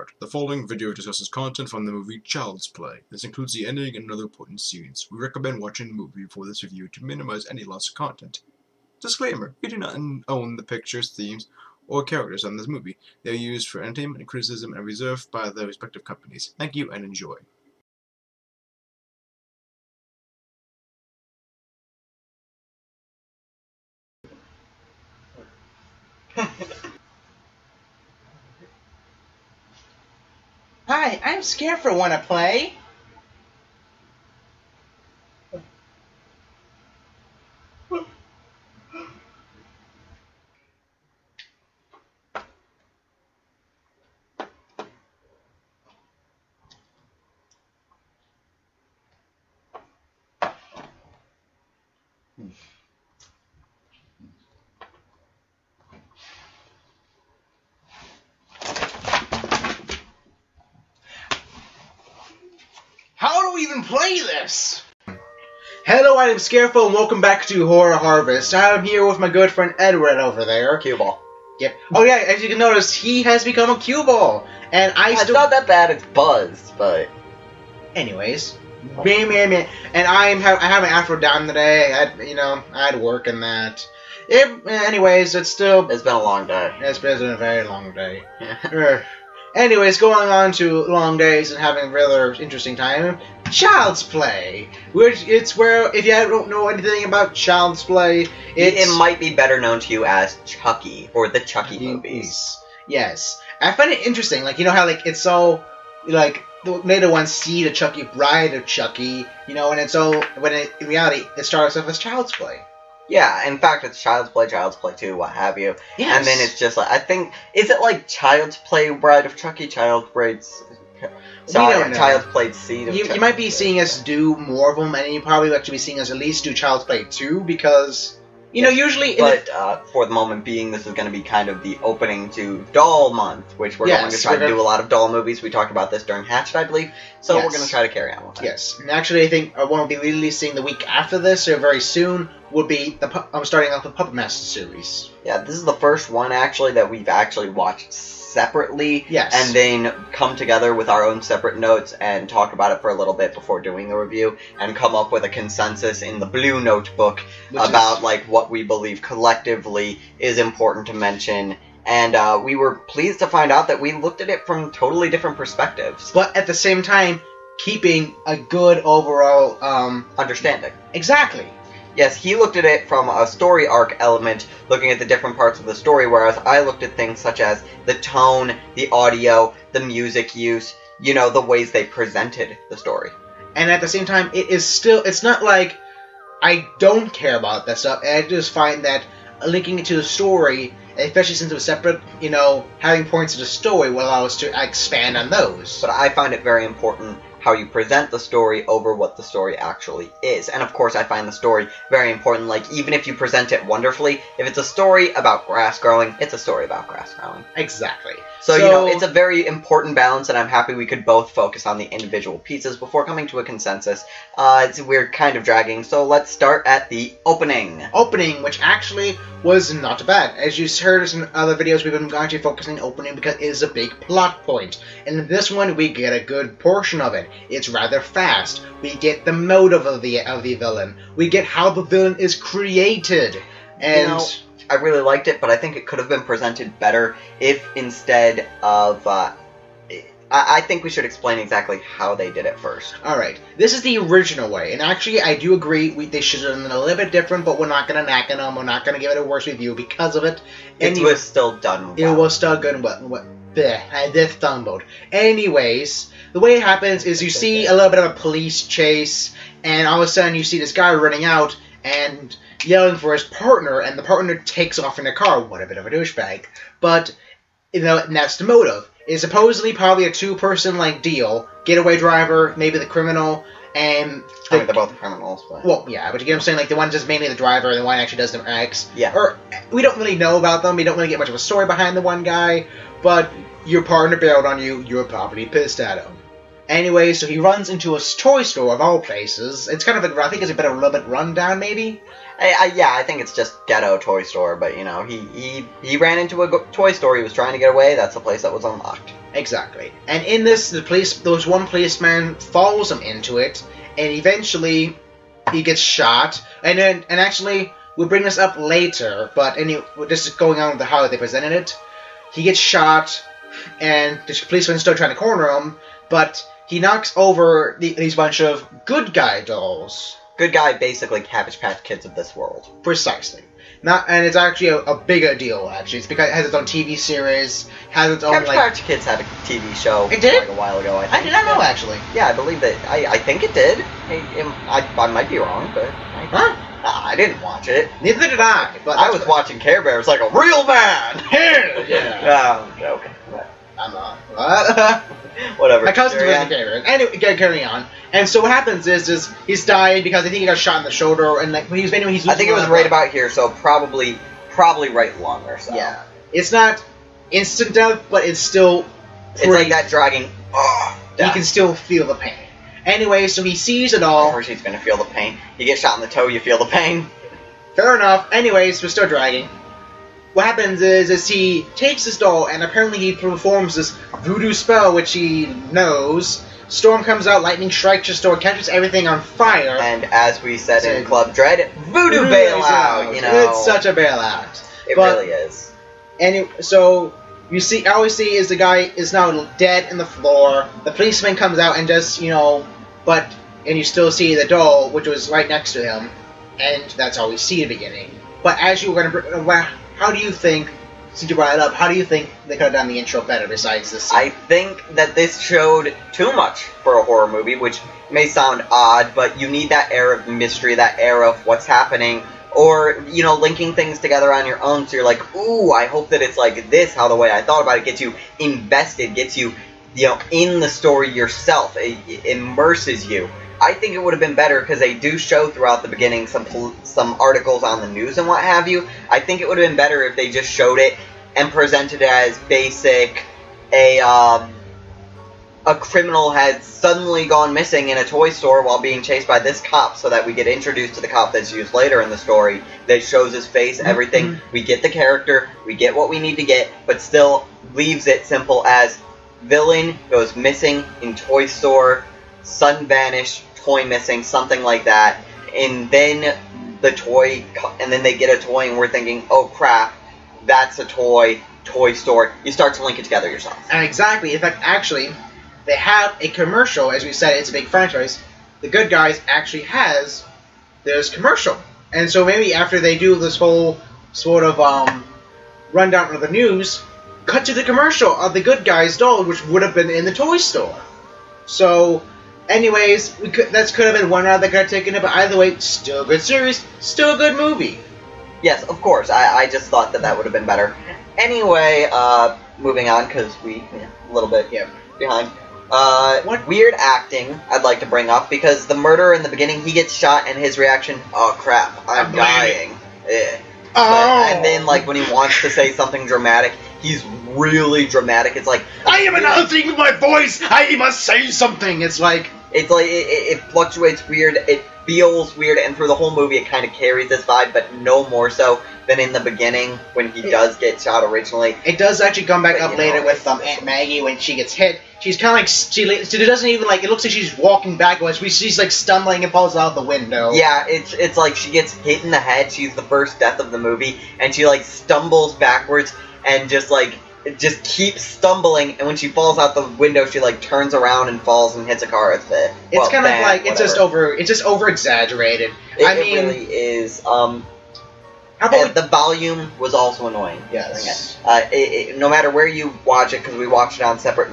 start. The following video discusses content from the movie Child's Play. This includes the ending and other important scenes. We recommend watching the movie before this review to minimize any loss of content. Disclaimer: we do not own the pictures, themes, or characters on this movie. They are used for entertainment and criticism and reserved by their respective companies. Thank you and enjoy. Hi, I'm scared for wanna play. How do we even play this? Hello, I'm Scareful, and welcome back to Horror Harvest. I'm here with my good friend Edward over there. Cue ball. Yep. Oh yeah, as you can notice, he has become a cue ball, and It's not that bad. It's buzzed, but anyways, and I have an afro down today. I had work and that. Anyways, it's been a long day. It's been a very long day. Yeah. Anyways, going on to long days and having a rather interesting time. Child's Play, it's where, if you don't know anything about Child's Play, It might be better known to you as Chucky, or the Chucky movies. Yes. I find it interesting, how, it's so, they don't want to see the Chucky bride of Chucky, and it's so, in reality, it starts off as Child's Play. Yeah, in fact, it's Child's Play 2, what have you. Yes. And then it's just like, I think, is it like Child's Play Bride of Chucky, Child's Play Seed of Chucky? You might be seeing us do more of them, and you probably actually be seeing us at least do Child's Play 2, because, usually... for the moment being, this is going to be kind of the opening to Doll Month, which we're going to try to do a lot of doll movies. We talked about this during Hatched, I believe, so we're going to try to carry on with that. Yes, and actually I think one will be releasing the week after this, or very soon, would be I'm starting off the Puppet Master series. Yeah, this is the first one, actually, that we've actually watched separately, and then come together with our own separate notes and talk about it for a little bit before doing the review, and come up with a consensus in the Blue Notebook about what we believe collectively is important to mention. And we were pleased to find out that we looked at it from totally different perspectives, but at the same time keeping a good overall understanding. Exactly. Yes, he looked at it from a story arc element, looking at the different parts of the story, whereas I looked at things such as the tone, the audio, the music use, the ways they presented the story. And at the same time, it's not like I don't care about that stuff. I just find that linking it to the story, especially since it was separate, having points to the story will allow us to expand on those. But I find it very important how you present the story over what the story actually is. And of course I find the story very important, even if you present it wonderfully, if it's a story about grass growing, it's a story about grass growing. Exactly. So it's a very important balance, and I'm happy we could both focus on the individual pieces before coming to a consensus. We're kind of dragging, so let's start at the opening. Opening, which actually was not bad. As you heard in other videos, we've been actually focusing on opening because it is a big plot point. And in this one, we get a good portion of it. It's rather fast. We get the motive of the villain. We get how the villain is created. And I really liked it, but I think it could have been presented better if instead of... I think we should explain exactly how they did it first. Alright, this is the original way, and actually I do agree they should have done it a little bit different, but we're not going to knack on them, we're not going to give it a worse review because of it. It was still done well. It was still good and well. I just stumbled. Anyways, the way it happens is you see a little bit of a police chase, and all of a sudden you see this guy running out and yelling for his partner, and the partner takes off in the car. What a bit of a douchebag. But, and that's the motive. It's supposedly probably a two-person, deal. Getaway driver, maybe the criminal, and... they're both criminals, but... Well, yeah, but you get what I'm saying? The one just mainly the driver, and the one actually does the acts. Yeah. Or, we don't really know about them. We don't really get much of a story behind the one guy, but your partner bailed on you. You're probably pissed at him. Anyway, so he runs into a toy store of all places. It's kind of I think it's a little bit rundown, maybe? Yeah, I think it's just ghetto toy store, but, he ran into a toy store, he was trying to get away, that's the place that was unlocked. Exactly. And in this, those one policeman follows him into it, and eventually he gets shot. And actually, we'll bring this up later, but anyway, this is going on with how they presented it. He gets shot, and the policeman's still trying to corner him, but he knocks over these bunch of good guy dolls. Good guy, basically Cabbage Patch Kids of this world. Precisely. And it's actually a bigger deal, actually. It's because it has its own TV series, has its own, Cabbage Patch Kids had a TV show it did? a while ago, I think. I did not know, actually. Yeah, I believe that. I think it did. I might be wrong, but... I didn't watch it. Neither did I. But I was watching Care Bears like a real man! Yeah. Okay. I'm not. What? Whatever. My cousin's really Care Bears. Anyway, carrying on. And so what happens is he's died because I think he got shot in the shoulder, and like when he's I think it was right about here, so probably right lung or so. Yeah. It's not instant death, but it's still It's like that dragging. You can still feel the pain. Anyway, so he sees it all. Of course he's gonna feel the pain. You get shot in the toe, you feel the pain. Fair enough. Anyways, we're still dragging. What happens is he takes this doll, and apparently he performs this voodoo spell, which he knows. Storm comes out, lightning strikes the store, catches everything on fire. And as we said in Club Dread, voodoo bailout, you know. It's such a bailout. It really is. And so, you see, all we see is the guy is now dead in the floor. The policeman comes out and just, and you still see the doll, which was right next to him. And that's all we see at the beginning. But as you were going to... How do you think, since you brought it up, how do you think they could have done the intro better besides this scene? I think that this showed too much for a horror movie, which may sound odd, but you need that air of mystery, that air of what's happening, or, linking things together on your own, so you're like, ooh, I hope that it's like this, how the way I thought about it gets you invested, gets you, in the story yourself, it immerses you. I think it would have been better, because they do show throughout the beginning some articles on the news and what have you. I think it would have been better if they just showed it and presented it as basic, a criminal had suddenly gone missing in a toy store while being chased by this cop, so that we get introduced to the cop that's used later in the story, that shows his face, everything. We get the character, we get what we need to get, but still leaves it simple as villain goes missing in toy store, sudden vanish, toy missing, something like that, and then they get a toy and we're thinking, oh crap, that's a toy store. You start to link it together yourself. And exactly. In fact, actually, they have a commercial. As we said, it's a big franchise. The Good Guys actually has this commercial. And so maybe after they do this whole sort of rundown of the news, cut to the commercial of the Good Guys doll, which would have been in the toy store. So... Anyways, that could have been one route that could have taken it, but either way, still a good series, still a good movie. Yes, of course. I just thought that would have been better. Anyway, moving on, because a little bit behind. What weird acting I'd like to bring up, because the murderer in the beginning, he gets shot, and his reaction, oh crap, I'm dying. And then, when he wants to say something dramatic, he's really dramatic. It's like, I am announcing with my voice, I must say something. It's like it fluctuates weird, it feels weird, and through the whole movie it kind of carries this vibe, but no more so than in the beginning when he does get shot originally. It does actually come back up later with Aunt Maggie when she gets hit. She's kind of like, she doesn't even it looks like she's walking backwards. She's like stumbling and falls out the window. Yeah, it's like she gets hit in the head. She's the first death of the movie, and she stumbles backwards and just keeps stumbling, and when she falls out the window, she turns around and falls and hits a car. It's kind of like it's just over exaggerated. It really is. The volume was also annoying. Yes. No matter where you watch it, because we watched it on separate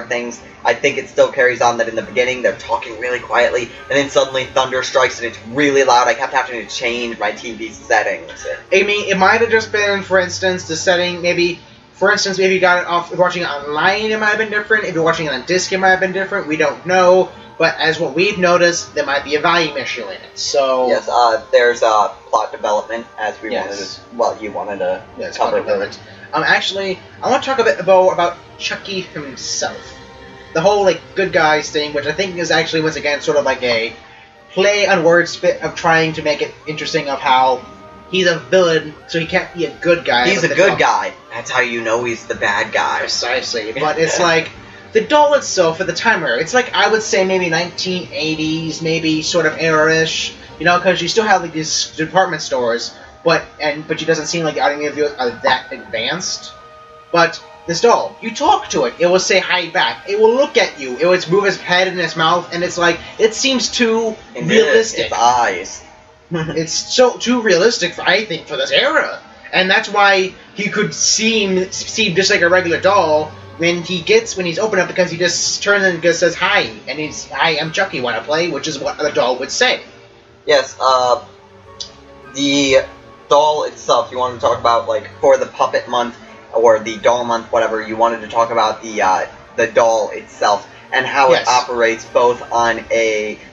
things, I think it still carries on that in the beginning they're talking really quietly, and then suddenly thunder strikes and it's really loud. I kept having to change my TV settings. I mean, it might have just been, for instance, the setting maybe. For instance, if you got it off watching it online, it might have been different. If you're watching it on disc, it might have been different. We don't know. But as what we've noticed, there might be a volume issue in it. So yes, there's plot development, as we wanted to. Well, you wanted to cover it. Actually, I want to talk a bit about Chucky himself. The whole good guys thing, which I think is actually once again sort of like a play on words of trying to make it interesting of how he's a villain, so he can't be a good guy. He's a good guy. That's how you know he's the bad guy. Precisely. But it's like, the doll itself at the time era, it's like, I would say maybe 1980s, maybe sort of era-ish, you know, because you still have like these department stores, but it doesn't seem like any of you are that advanced. But this doll, you talk to it, it will say hi back, it will look at you, it will move its head and its mouth, and it's like, it seems too realistic. Its eyes. It's so too realistic, I think, for this era. And that's why he could seem just like a regular doll when he's open up, because he just turns and just says hi, and he's, "Hi, I'm Chucky, wanna play?" which is what the doll would say. Yes, the doll itself, you wanted to talk about, like, for the puppet month, or the doll month, whatever, you wanted to talk about the doll itself, and how it operates both on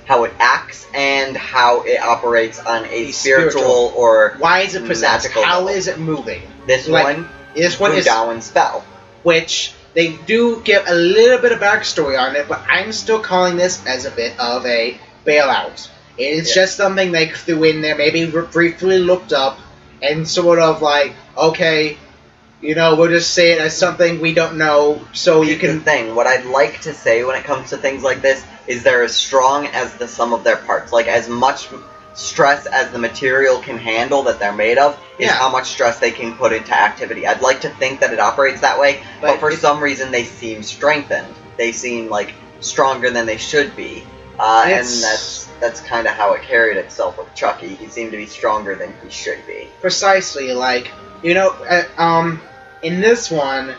how it acts, and how it operates on a spiritual or why is it possessed? How level. Is it moving? This one is Down's spell. Which they do give a little bit of backstory on it, but I'm still calling this as a bit of a bailout. It's just something they threw in there, maybe briefly looked up, and sort of like, okay, you know, we'll just say it as something we don't know, so you can... The thing, what I'd like to say when it comes to things like this, is they're as strong as the sum of their parts. Like, as much stress as the material can handle that they're made of, is how much stress they can put into activity. I'd like to think that it operates that way, but for some reason they seem strengthened. They seem, like, stronger than they should be. And that's kind of how it carried itself with Chucky. He seemed to be stronger than he should be. Precisely, like, you know, in this one,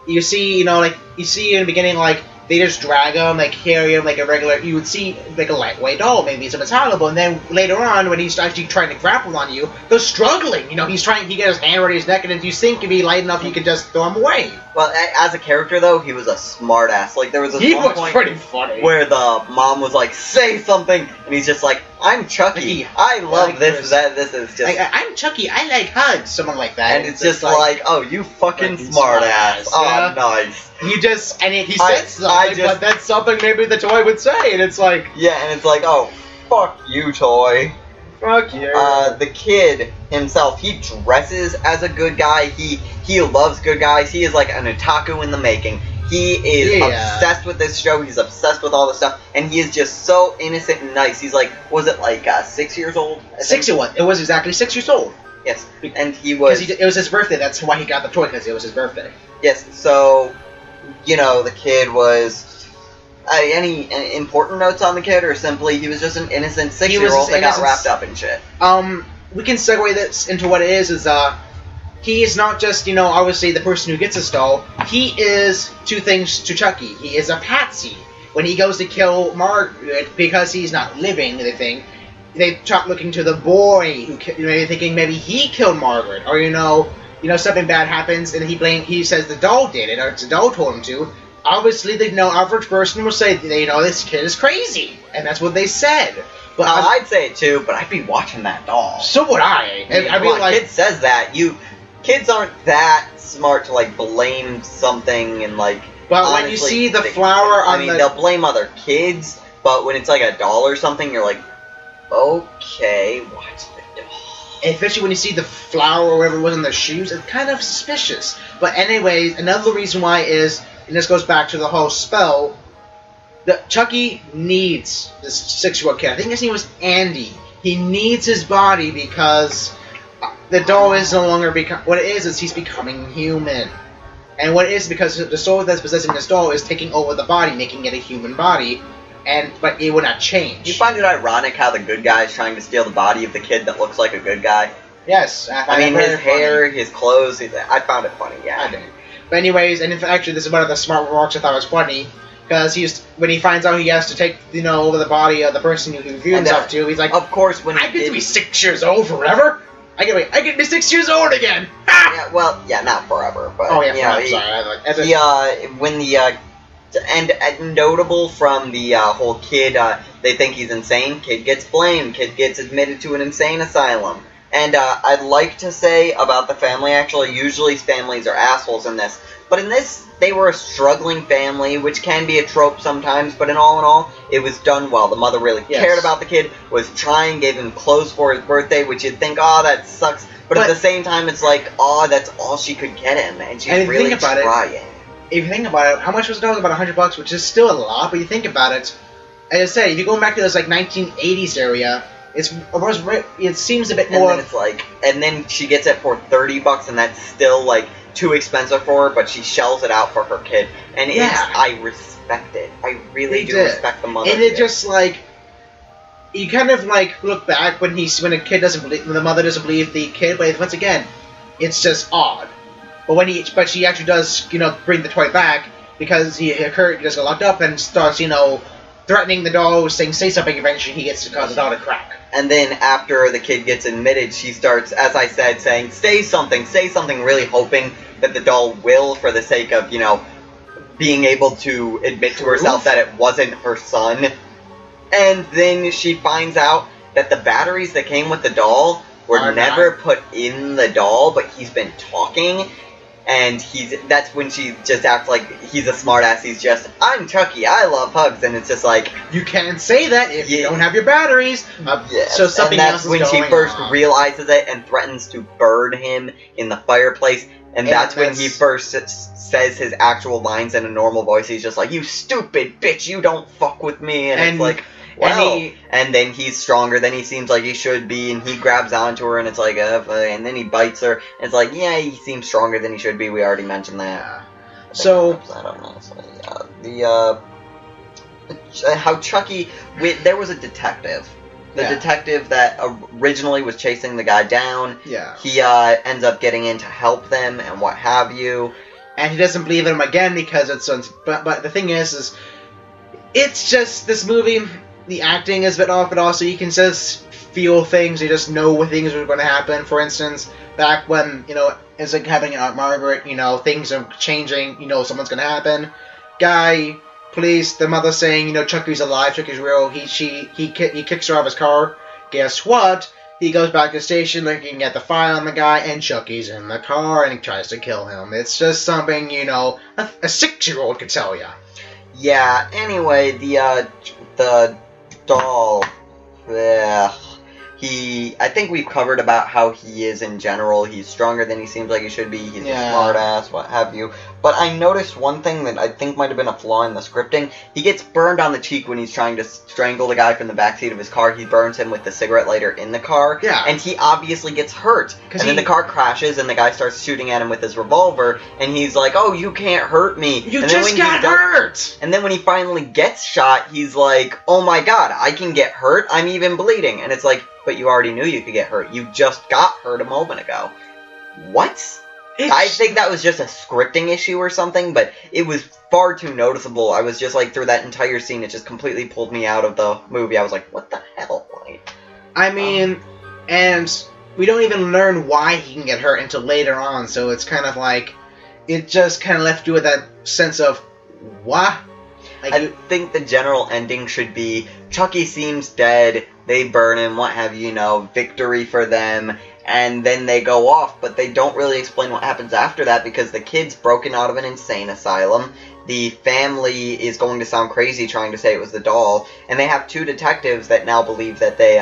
you see in the beginning, like, they just drag him, like, carry him like a regular, you would see, like, a lightweight doll, maybe it's unpalatable, and then later on, when he's actually trying to grapple on you, they're struggling, you know, he gets his hand around his neck, and if you think he'd be light enough, you could just throw him away. Well, as a character, though, he was a smartass. Like, there was one point pretty funny, where the mom was like, say something, and he's just like, I'm Chucky, I love this is just... I'm Chucky, I like hugs, someone like that. And it's just like, oh, you fucking smartass. Oh, nice. He said something, but that's something maybe the toy would say, and it's like... Yeah, and it's like, oh, fuck you, toy. Fuck you. The kid himself, he dresses as a good guy, he loves good guys, he is like an otaku in the making. He is obsessed with this show, he's obsessed with all this stuff, and he is just so innocent and nice. He's like, was it like 6 years old? 6 years old. It was exactly 6 years old. Yes, and he was... Because it was his birthday, that's why he got the toy, because it was his birthday. Yes, so, you know, the kid was... any important notes on the kid, or simply he was just an innocent 6-year-old that got wrapped up in shit? We can segue this into what it is he is not just, you know, obviously the person who gets this doll. He is two things to Chucky. He is a patsy. When he goes to kill Margaret, because he's not living, they start looking to the boy, who maybe thinking maybe he killed Margaret, or, you know, something bad happens, and he says the doll did it, or the doll told him to. Obviously, the average person will say, you know, this kid is crazy, and that's what they said. But I'd say it too, but I'd be watching that doll. So would I. I mean, like, kid says that. Kids aren't that smart to, like, blame something and, like... But honestly, when you see the flower on they'll blame other kids, but when it's, like, a doll or something, you're like, okay, what's the doll? Especially when you see the flower or whatever was in their shoes, it's kind of suspicious. But anyways, another reason why is, and this goes back to the whole spell, that Chucky needs this 6-year-old kid. I think his name was Andy. He needs his body because... the doll is no longer what it is he's becoming human. And what it is because the soul that's possessing this doll is taking over the body, making it a human body, but it will not change. You find it ironic how the good guy is trying to steal the body of the kid that looks like a good guy? Yes. I mean, his hair, his clothes, I found it funny, yeah. I did. But anyways, and actually this is one of the smart remarks I thought was funny, because when he finds out he has to take, you know, over the body of the person who he viewed himself to, he's like, of course, when I get to be 6 years old forever? I get to be 6 years old again! Yeah, well, yeah, not forever, but... Oh, yeah, I'm sorry. When and notable from the whole kid, they think he's insane, kid gets blamed, kid gets admitted to an insane asylum, And I'd like to say about the family, actually, usually families are assholes in this. But in this, they were a struggling family, which can be a trope sometimes, but in all, it was done well. The mother really cared about the kid, was trying, gave him clothes for his birthday, which you'd think, oh, that sucks. But at the same time, it's like, oh, that's all she could get him, and she's really trying. If you think about it, how much was it? About $100, which is still a lot, but you think about it, as I say, if you're going back to this, like, 1980s area, it seems a bit more... And then it's like, and then she gets it for $30, and that's still, like, too expensive for her, but she shells it out for her kid. And I respect it. I really do respect the mother. And it just, like, you kind of, like, look back when a kid doesn't believe, when the mother doesn't believe the kid, but once again, it's just odd. But she actually does, bring the toy back, because Kurt gets locked up and starts, threatening the doll, saying, say something, eventually he gets to cause the doll to crack. And then after the kid gets admitted, she starts, as I said, saying, say something, really hoping that the doll will, for the sake of, being able to admit to herself that it wasn't her son. And then she finds out that the batteries that came with the doll were never put in the doll, but he's been talking. And that's when she just acts like he's a smartass. He's just, I'm Chucky, I love hugs. And it's just like, you can't say that if you don't have your batteries. So something else is going on. And that's when she first realizes it and threatens to burn him in the fireplace. And that's when he first says his actual lines in a normal voice. He's just like, you stupid bitch, you don't fuck with me. And it's like, well, and then he's stronger than he seems like he should be, and he grabs onto her, and it's like, and then he bites her, and it's like, yeah, he seems stronger than he should be. We already mentioned that. So, how Chucky, there was a detective. The detective that originally was chasing the guy down. Yeah. He ends up getting in to help them and what have you. And he doesn't believe in him again because it's... But the thing is it's just this movie... The acting is a bit off, but also you can just feel things. You just know what things are going to happen. For instance, back when, it's like happening in Aunt Margaret, things are changing, something's going to happen. Guy, police, the mother saying, Chucky's alive, Chucky's real. He kicks her off his car. Guess what? He goes back to the station looking at the file on the guy, and Chucky's in the car, and he tries to kill him. It's just something, a 6-year-old could tell you. Yeah, anyway, the doll, I think we've covered about how he is in general. He's stronger than he seems like he should be. He's a smart ass, what have you. But I noticed one thing that I think might have been a flaw in the scripting. He gets burned on the cheek when he's trying to strangle the guy from the backseat of his car. He burns him with the cigarette lighter in the car. Yeah. And he obviously gets hurt. And then the car crashes and the guy starts shooting at him with his revolver. And he's like, oh, you can't hurt me. You just got hurt! And then when he finally gets shot, he's like, oh my god, I can get hurt? I'm even bleeding. And it's like, but you already knew you could get hurt. You just got hurt a moment ago. What? I think that was just a scripting issue or something, but it was far too noticeable. I was just like, through that entire scene, it just completely pulled me out of the movie. I was like, what the hell? I mean, and we don't even learn why he can get hurt until later on, so it's kind of like, it just kind of left you with that sense of, what? I think the general ending should be, Chucky seems dead, they burn him, what have you, victory for them, and then they go off, but they don't really explain what happens after that because the kid's broken out of an insane asylum, the family is going to sound crazy trying to say it was the doll, and they have 2 detectives that now believe that they,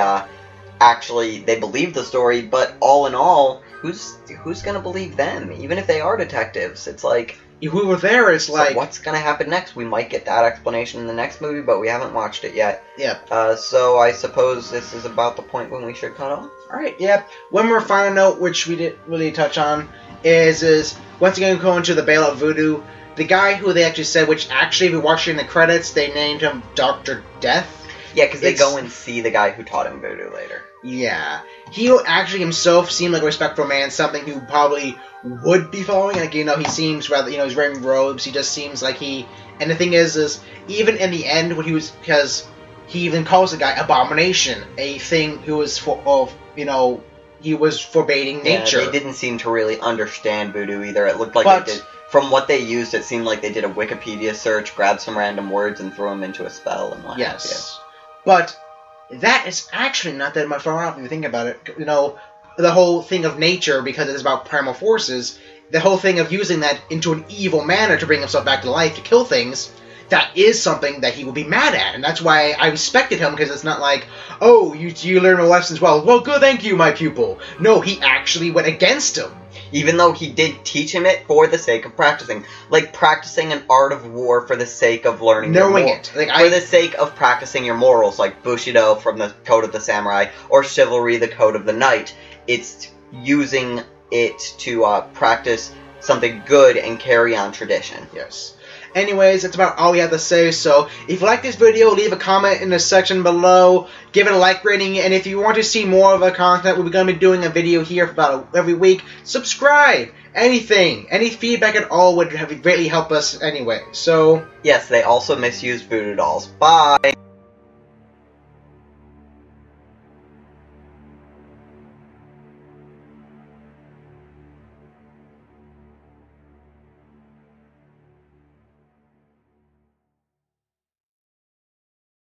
they believe the story, but all in all, who's gonna believe them? Even if they are detectives, it's like... If we were there, it's like... So what's going to happen next? We might get that explanation in the next movie, but we haven't watched it yet. Yep. So I suppose this is about the point when we should cut off? Alright, yep. One more final note, which we didn't really touch on, is once again going to the bailout voodoo, the guy who they actually said, which actually, if you watch it in the credits, they named him Dr. Death. Yeah, because they go and see the guy who taught him voodoo later. Yeah. He actually himself seemed like a respectful man, something who probably would be following. Like, he seems rather, he's wearing robes, he just seems like he... And the thing is even in the end, when he was... Because he even calls the guy Abomination, a thing who was he was forbidding nature. Yeah, they didn't seem to really understand voodoo either. It looked like they did... From what they used, it seemed like they did a Wikipedia search, grabbed some random words, and threw them into a spell and what have you. But... That is actually not that much far off if you think about it. the whole thing of nature, because it is about primal forces, the whole thing of using that into an evil manner to bring himself back to life, to kill things, that is something that he will be mad at. And that's why I respected him, because it's not like, oh, you learn a lesson well. Well, good, thank you, my pupil. No, he actually went against him. Even though he did teach him it for the sake of practicing. Like practicing an art of war for the sake of learning knowing it. Like, for the sake of practicing your morals, like Bushido from the Code of the Samurai, or Chivalry, the Code of the Knight. It's using it to practice something good and carry on tradition. Yes. Anyways, that's about all we have to say, so if you like this video, leave a comment in the section below, give it a like rating, and if you want to see more of our content, we're going to be doing a video here for about every week. Subscribe! Anything, any feedback at all would greatly help us anyway, so... Yes, they also misuse voodoo dolls. Bye!